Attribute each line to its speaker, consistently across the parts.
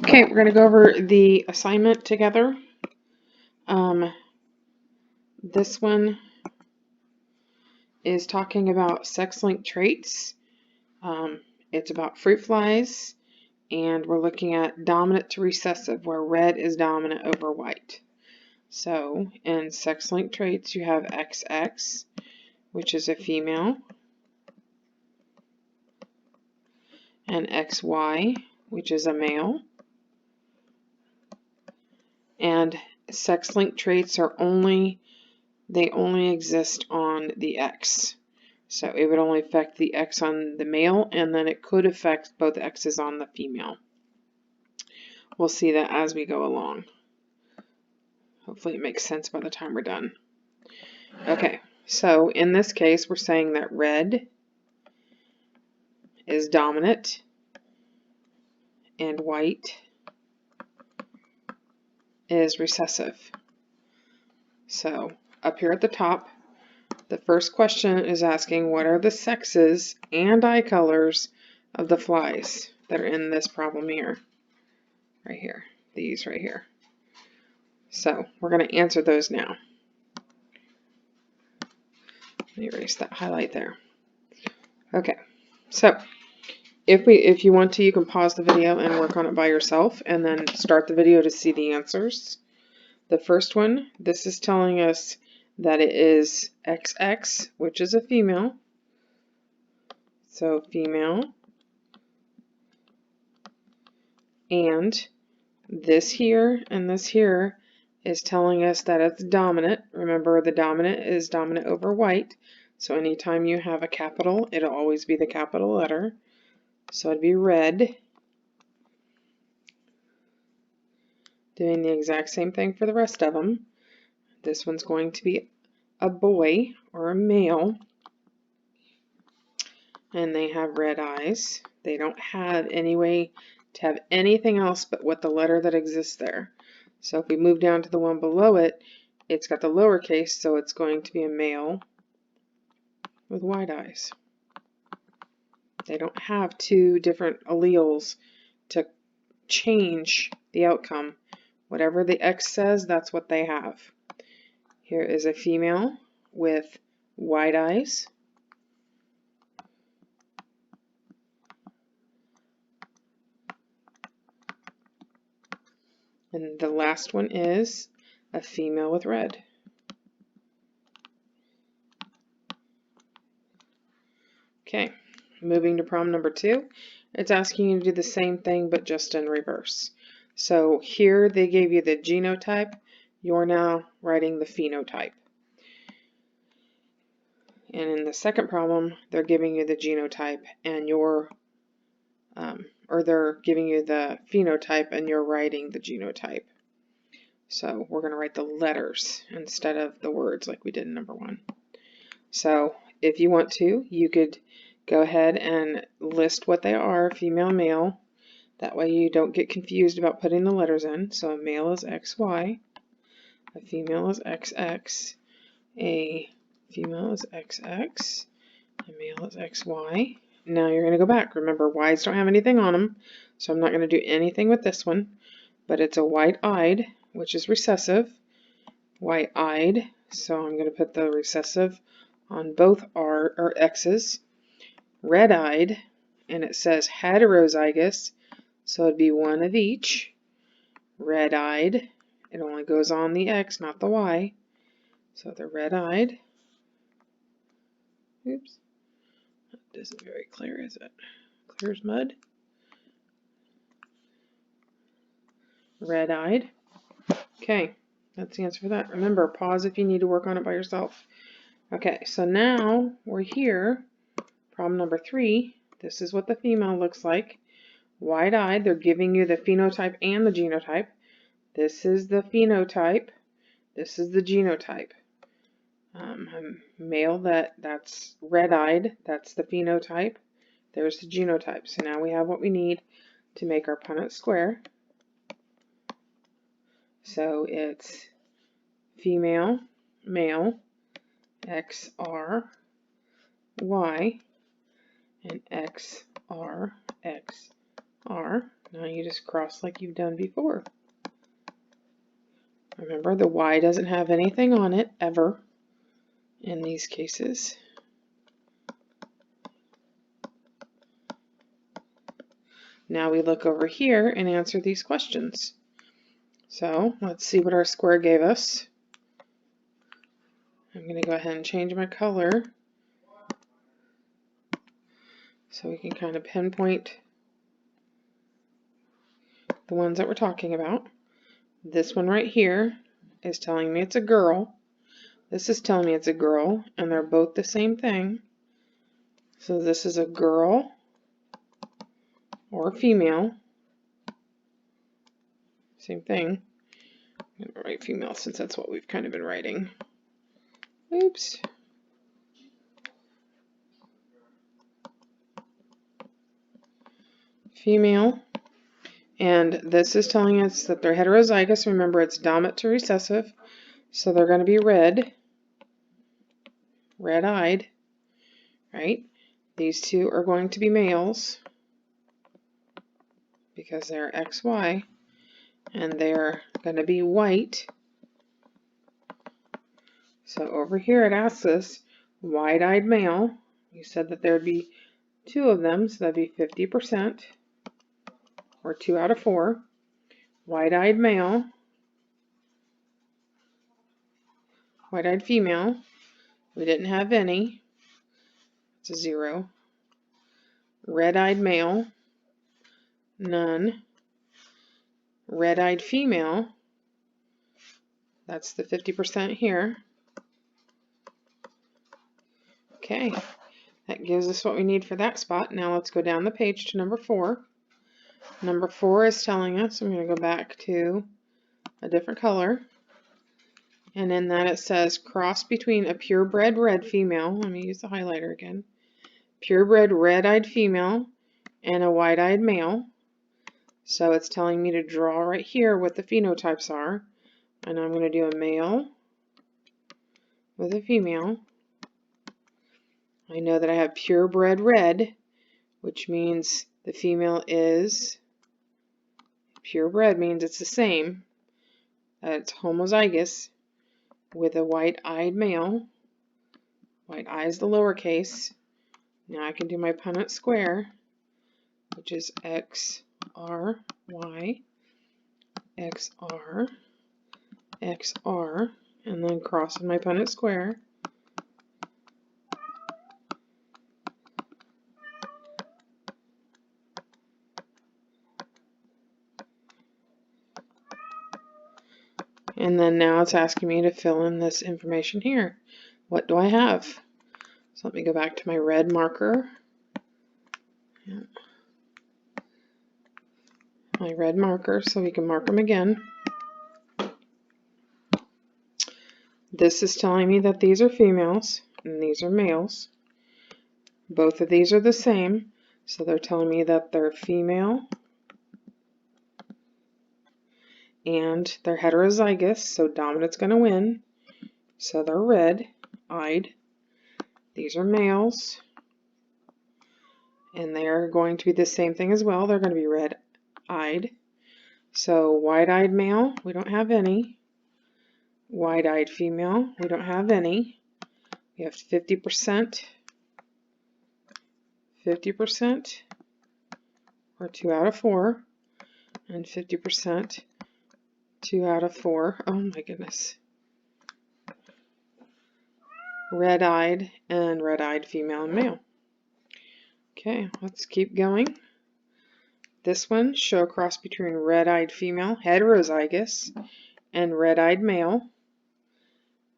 Speaker 1: Okay, we're going to go over the assignment together. This one is talking about sex-linked traits. It's about fruit flies, and we're looking at dominant to recessive, where red is dominant over white. So in sex-linked traits, you have XX, which is a female, and XY, which is a male. And sex-linked traits are only exist on the X. So it would only affect the X on the male, and then it could affect both X's on the female. We'll see that as we go along. Hopefully it makes sense by the time we're done. Okay, so in this case, we're saying that red is dominant and white is recessive. So up here at the top, the first question is asking what are the sexes and eye colors of the flies that are in this problem here. Right here. These right here. So we're going to answer those now. Let me erase that highlight there. Okay. So if you want to, you can pause the video and work on it by yourself and then start the video to see the answers. The first one, this is telling us that it is XX, which is a female. So female. And this here and this here is telling us that it's dominant. Remember, the dominant is dominant over white. So anytime you have a capital, it'll always be the capital letter. So it'd be red. Doing the exact same thing for the rest of them. This one's going to be a boy or a male. And they have red eyes. They don't have any way to have anything else but what the letter that exists there. So if we move down to the one below it, it's got the lowercase, so it's going to be a male with white eyes. They don't have two different alleles to change the outcome. Whatever the X says, that's what they have. Here is a female with white eyes. And the last one is a female with red. Okay, moving to problem number 2. It's asking you to do the same thing but just in reverse. So here they gave you the genotype. You're now writing the phenotype. And in the second problem, they're giving you the genotype and they're giving you the phenotype and you're writing the genotype. So we're going to write the letters instead of the words like we did in number 1. So if you want to, you could go ahead and list what they are, female, male. That way you don't get confused about putting the letters in. So a male is XY, a female is XX, a female is XX, a male is XY. Now you're going to go back. Remember, Y's don't have anything on them, so I'm not going to do anything with this one. But it's a white-eyed, which is recessive. White-eyed, so I'm going to put the recessive on both R or X's. Red-eyed, and it says heterozygous, so it'd be one of each. Red-eyed, it only goes on the X, not the Y. So they're red-eyed. Oops. That isn't very clear, is it? Clear as mud. Red-eyed. Okay, that's the answer for that. Remember, pause if you need to work on it by yourself. Okay, so now we're here. Problem number 3. This is what the female looks like. Wide-eyed, they're giving you the phenotype and the genotype. This is the phenotype. This is the genotype. Male, that's red-eyed. That's the phenotype. There's the genotype. So now we have what we need to make our Punnett square. So it's female, male, XR, Y, and XR, XR. Now you you just cross like you've done before. Remember, the Y doesn't have anything on it, ever, in these cases. Now we look over here and answer these questions. So let's see what our square gave us. I'm going to go ahead and change my color so we can kind of pinpoint the ones that we're talking about. This one right here is telling me it's a girl. This is telling me it's a girl, and they're both the same thing. So this is a girl or a female. Same thing. I'm going to write female since that's what we've kind of been writing. Oops. Female. And this is telling us that they're heterozygous. Remember, it's dominant to recessive. So they're going to be red-eyed, right? These two are going to be males because they're XY. And they're going to be white. So over here it asks us, wide-eyed male. You said that there would be 2 of them, so that'd be 50%, or 2 out of 4. Wide-eyed male. Wide-eyed female. We didn't have any. It's a 0. Red-eyed male. None. Red-eyed female. That's the 50% here. Okay, that gives us what we need for that spot. Now let's go down the page to number 4. Number 4 is telling us, I'm going to go back to a different color. And in that it says cross between a purebred red female. Let me use the highlighter again. Purebred red-eyed female and a wide-eyed male. So it's telling me to draw right here what the phenotypes are. And I'm going to do a male with a female. I know that I have purebred red, which means the female is purebred, means it's the same. It's homozygous with a white-eyed male. White eye is the lowercase. Now I can do my Punnett square, which is X, R, Y, X, R, X, R, and then crossing my Punnett square. And then now it's asking me to fill in this information here. What do I have? So let me go back to my red marker. Yeah. My red marker so we can mark them again. This is telling me that these are females and these are males. Both of these are the same, so they're telling me that they're female and they're heterozygous, so dominant's going to win. So they're red-eyed. These are males, and they're going to be the same thing as well. They're going to be red-eyed. So wide-eyed male, we don't have any. Wide-eyed female, we don't have any. We have 50%, 50%, or 2 out of 4, and 50%, 2 out of 4. Oh my goodness. Red-eyed and red-eyed female and male. Okay, let's keep going. This one, show a cross between red-eyed female, heterozygous, and red-eyed male.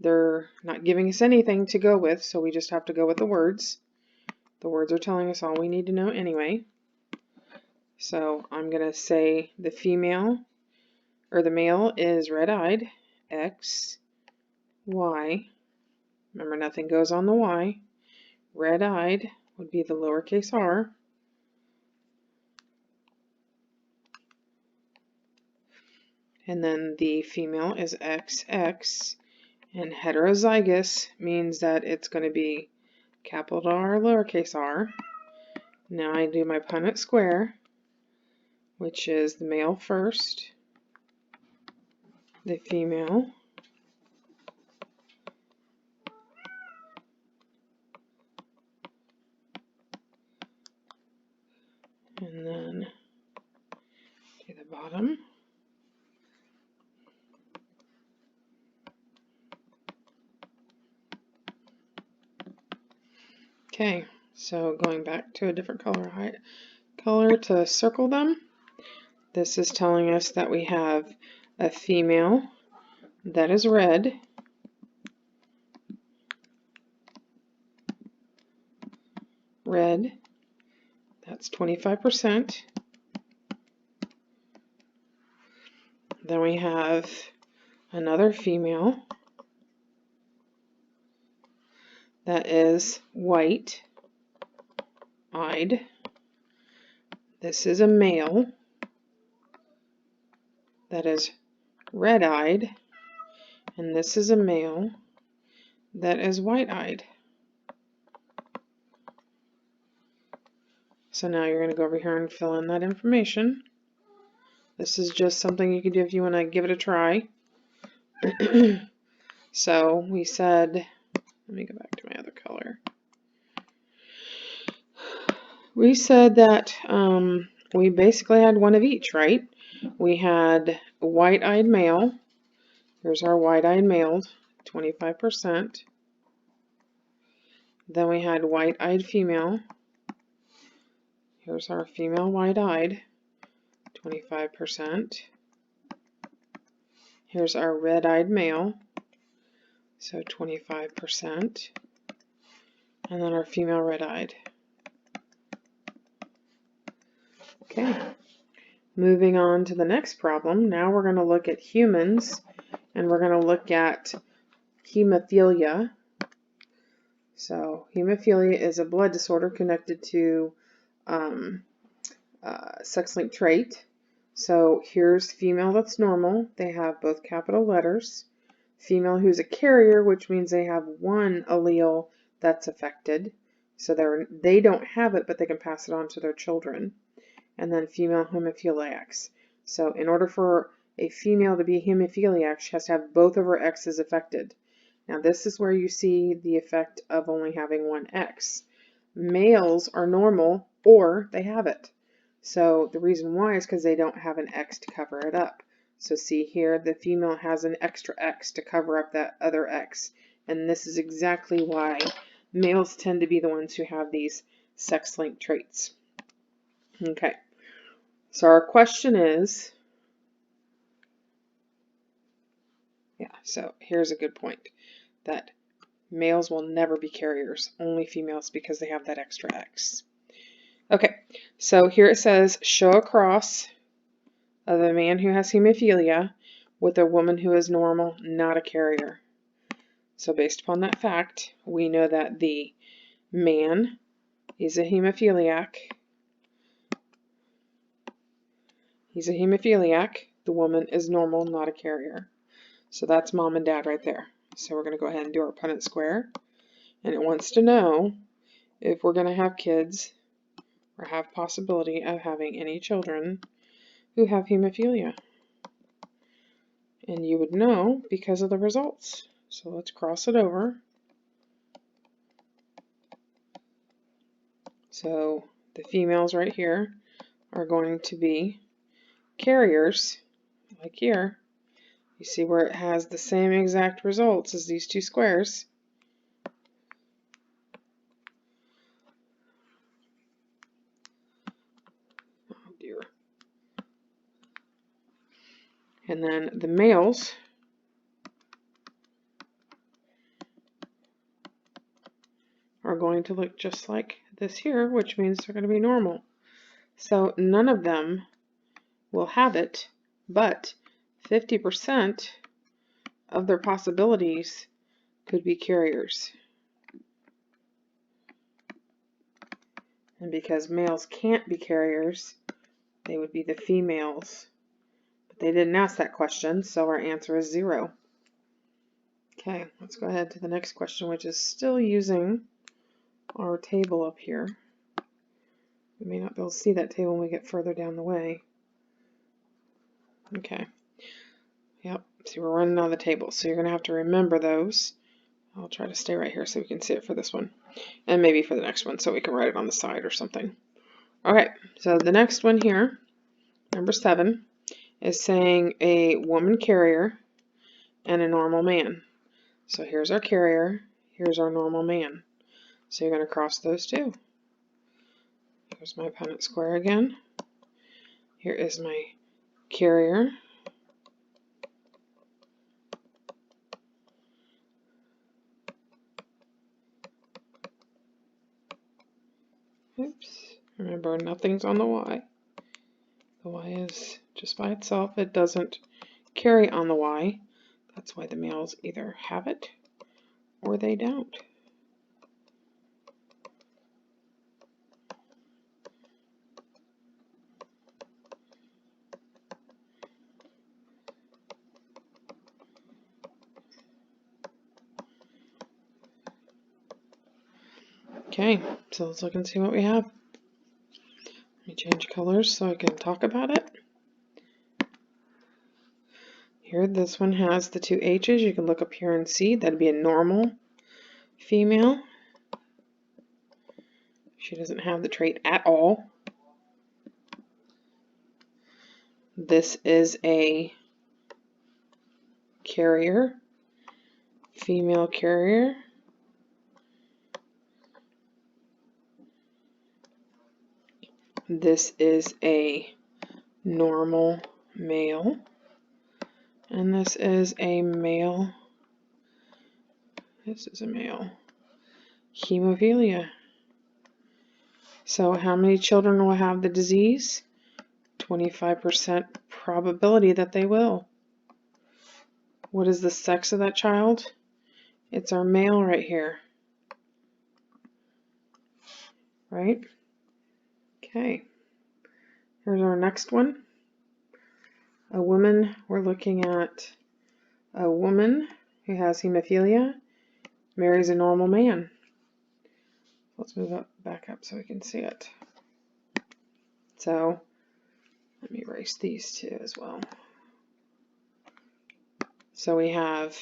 Speaker 1: They're not giving us anything to go with, so we just have to go with the words. The words are telling us all we need to know anyway. So I'm going to say the female, or the male is red-eyed, X, Y. Remember, nothing goes on the Y. Red-eyed would be the lowercase r. And then the female is XX. And heterozygous means that it's going to be capital R, lowercase r. Now I do my Punnett square, which is the male first, the female, and then to the bottom. Okay, so going back to a different color to circle them. This is telling us that we have a female that is red, that's 25%. Then we have another female that is white-eyed. This is a male that is red-eyed, and this is a male that is white-eyed. So now you're going to go over here and fill in that information. This is just something you can do if you want to give it a try. So we said, let me go back to my other color. We said that we basically had one of each, right? We had a white-eyed male. Here's our white-eyed male, 25%. Then we had white-eyed female. Here's our female white-eyed, 25%. Here's our red-eyed male, so 25%. And then our female red-eyed. Okay, moving on to the next problem. Now we're going to look at humans, and we're going to look at hemophilia. So hemophilia is a blood disorder connected to sex-linked trait. So here's female that's normal. They have both capital letters. Female who's a carrier, which means they have one allele that's affected. So they don't have it, but they can pass it on to their children. And then female hemophiliacs. So in order for a female to be a hemophiliac, she has to have both of her X's affected. Now this is where you see the effect of only having one X. Males are normal or they have it. So the reason why is because they don't have an X to cover it up. So see here, the female has an extra X to cover up that other X. And this is exactly why males tend to be the ones who have these sex-linked traits. Okay, so our question is, so here's a good point, that males will never be carriers, only females because they have that extra X. Okay, so here it says, show a cross of a man who has hemophilia with a woman who is normal, not a carrier. So based upon that fact, we know that the man is a hemophiliac. He's a hemophiliac. The woman is normal, not a carrier. So that's mom and dad right there. So we're going to go ahead and do our Punnett square. And it wants to know if we're going to have kids or have possibility of having any children who have hemophilia. And you would know because of the results. So let's cross it over. So the females right here are going to be carriers, like here. You see where it has the same exact results as these two squares. Oh dear. And then the males are going to look just like this here, which means they're going to be normal. So none of them will have it, but 50% of their possibilities could be carriers. And because males can't be carriers, they would be the females. But they didn't ask that question, so our answer is 0. Okay, let's go ahead to the next question, which is still using our table up here. We may not be able to see that table when we get further down the way. Okay. Yep. See, we're running out of the table, so you're going to have to remember those. I'll try to stay right here so we can see it for this one. And maybe for the next one so we can write it on the side or something. Okay, so the next one here, number 7, is saying a woman carrier and a normal man. So here's our carrier, here's our normal man. So you're going to cross those two. Here's my Punnett square again. Here is my carrier. Oops. Remember, nothing's on the Y. The Y is just by itself. It doesn't carry on the Y. That's why the males either have it or they don't. Okay, so let's look and see what we have. Let me change colors so I can talk about it. Here, this one has the 2 H's. You can look up here and see. That'd be a normal female. She doesn't have the trait at all. This is a carrier, female carrier. This is a normal male. And this is a male. This is a male. Hemophilia. So how many children will have the disease? 25% probability that they will. What is the sex of that child? It's our male right here. Right? Okay. Here's our next one. A woman, we're looking at a woman who has hemophilia marries a normal man. Let's move back up so we can see it. So let me erase these two as well. So we have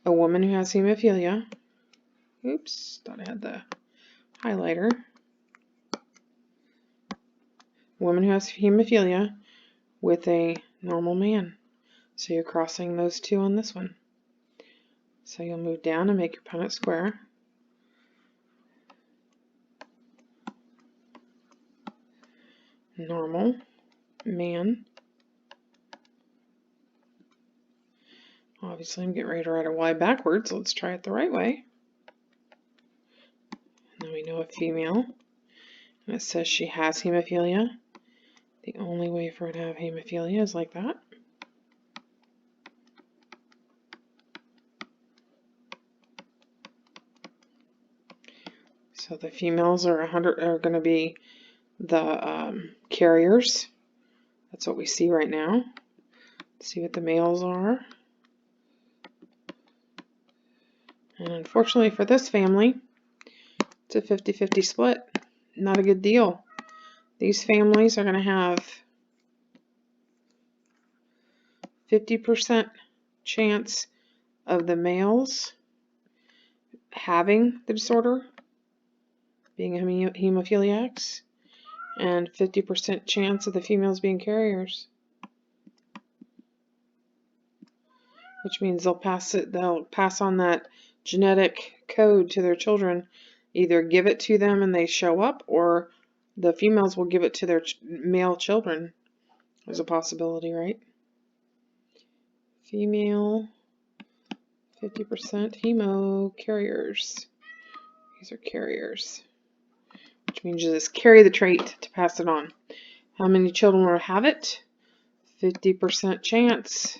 Speaker 1: a woman who has hemophilia. Oops, thought I had the highlighter. Woman who has hemophilia with a normal man. So you're crossing those two on this one. So you'll move down and make your Punnett square. Normal man. Obviously, I'm getting ready to write a Y backwards. Let's try it the right way. Now we know a female. And it says she has hemophilia. The only way for her to have hemophilia is like that. So the females are going to be the carriers. That's what we see right now. Let's see what the males are. And unfortunately for this family, it's a 50-50 split. Not a good deal. These families are going to have 50% chance of the males having the disorder, being hemophiliacs, and 50% chance of the females being carriers. Which means they'll pass on that genetic code to their children. Either give it to them and they show up, or the females will give it to their male children. There's a possibility, right? Female, 50% hemo carriers. These are carriers. Which means you just carry the trait to pass it on. How many children will have it? 50% chance.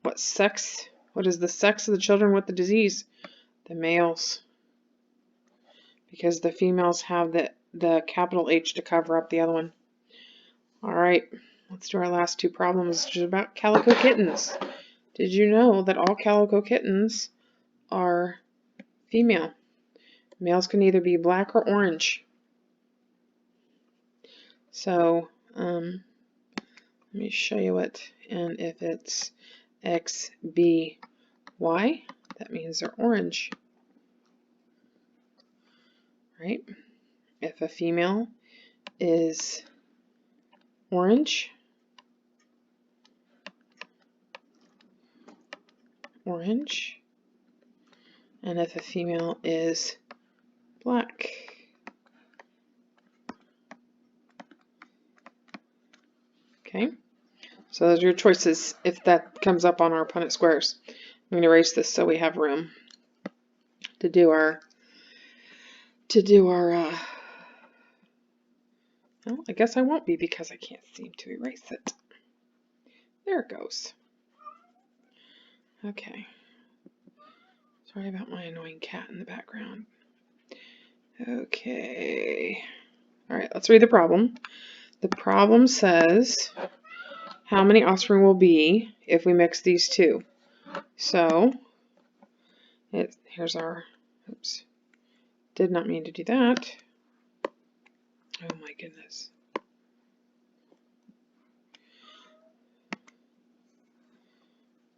Speaker 1: What sex? What is the sex of the children with the disease? The males. Because the females have the capital H to cover up the other one. Alright, let's do our last two problems, which is about calico kittens. Did you know that all calico kittens are female? Males can either be black or orange. So, Let me show you it. And if it's X, B, Y, that means they're orange, right? If a female is orange, orange, and if a female is black. Okay, so those are your choices if that comes up on our Punnett squares. I'm going to erase this so we have room to do our well, I guess I won't be because I can't seem to erase it. There it goes. Okay. Sorry about my annoying cat in the background. Okay. All right, let's read the problem. The problem says how many offspring will be if we mix these two. So, here's our, oops, did not mean to do that. Oh my goodness.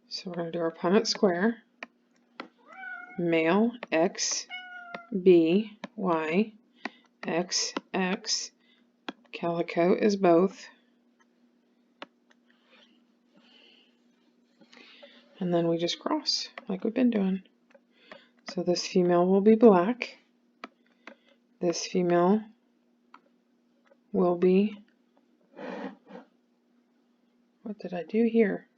Speaker 1: So we're going to do our Punnett square. Male X, B, Y, X, X. Calico is both. And then we just cross like we've been doing. So this female will be black. This female will be, what did I do here?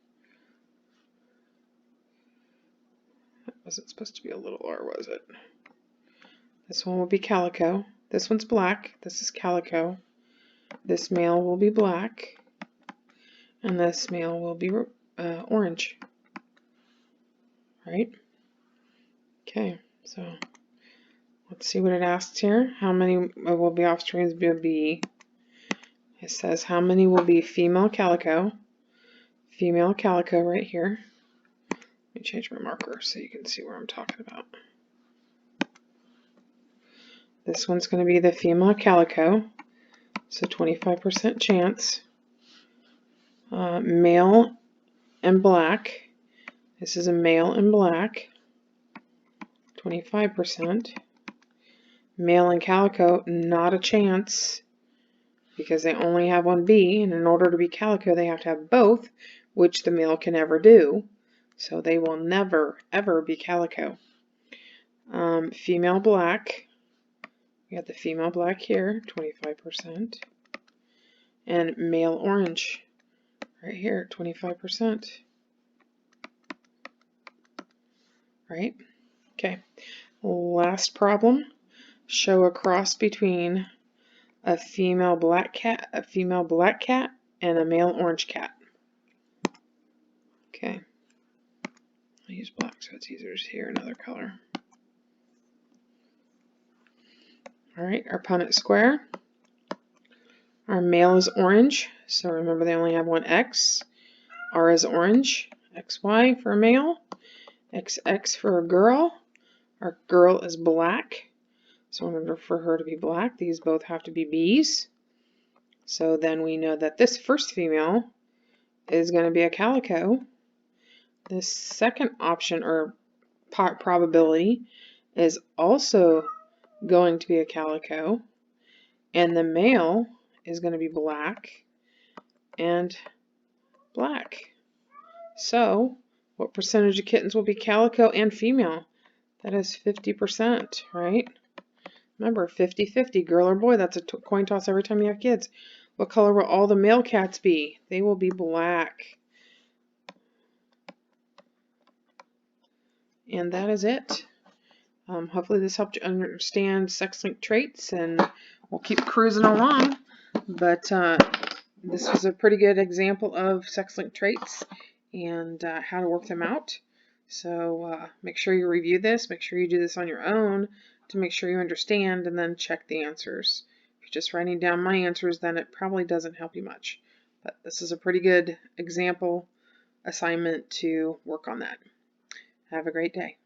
Speaker 1: That wasn't supposed to be a little R, was it? This one will be calico. This one's black. This is calico. This male will be black. And this male will be orange. Right? Okay, so let's see what it asks here. How many will be offspring will be? It says how many will be female calico. Female calico right here. Let me change my marker so you can see where I'm talking about. This one's going to be the female calico, so 25% chance. Male and black. This is a male and black, 25%. Male and calico, not a chance, because they only have one B, and in order to be calico, they have to have both, which the male can never do. So they will never, ever be calico. Female black. We got the female black here, 25%. And male orange, right here, 25%. Right? Okay. Last problem. Show a cross between a female black cat, and a male orange cat. Okay. I'll use black so it's easier to see another color. Alright, our Punnett square. Our male is orange, so remember they only have one X. R is orange, XY for a male, XX for a girl. Our girl is black, so in order for her to be black, these both have to be B's. So then we know that this first female is going to be a calico. This second option or probability is also going to be a calico, and the male is going to be black and black. So what percentage of kittens will be calico and female? That is 50%, right? Remember, 50-50, girl or boy. That's a coin toss every time you have kids. What color will all the male cats be? They will be black. And that is it. Hopefully this helped you understand sex-linked traits, and we'll keep cruising along. But this was a pretty good example of sex-linked traits and how to work them out. So make sure you review this. Make sure you do this on your own to make sure you understand, and then check the answers. If you're just writing down my answers, then it probably doesn't help you much. But this is a pretty good example assignment to work on that. Have a great day.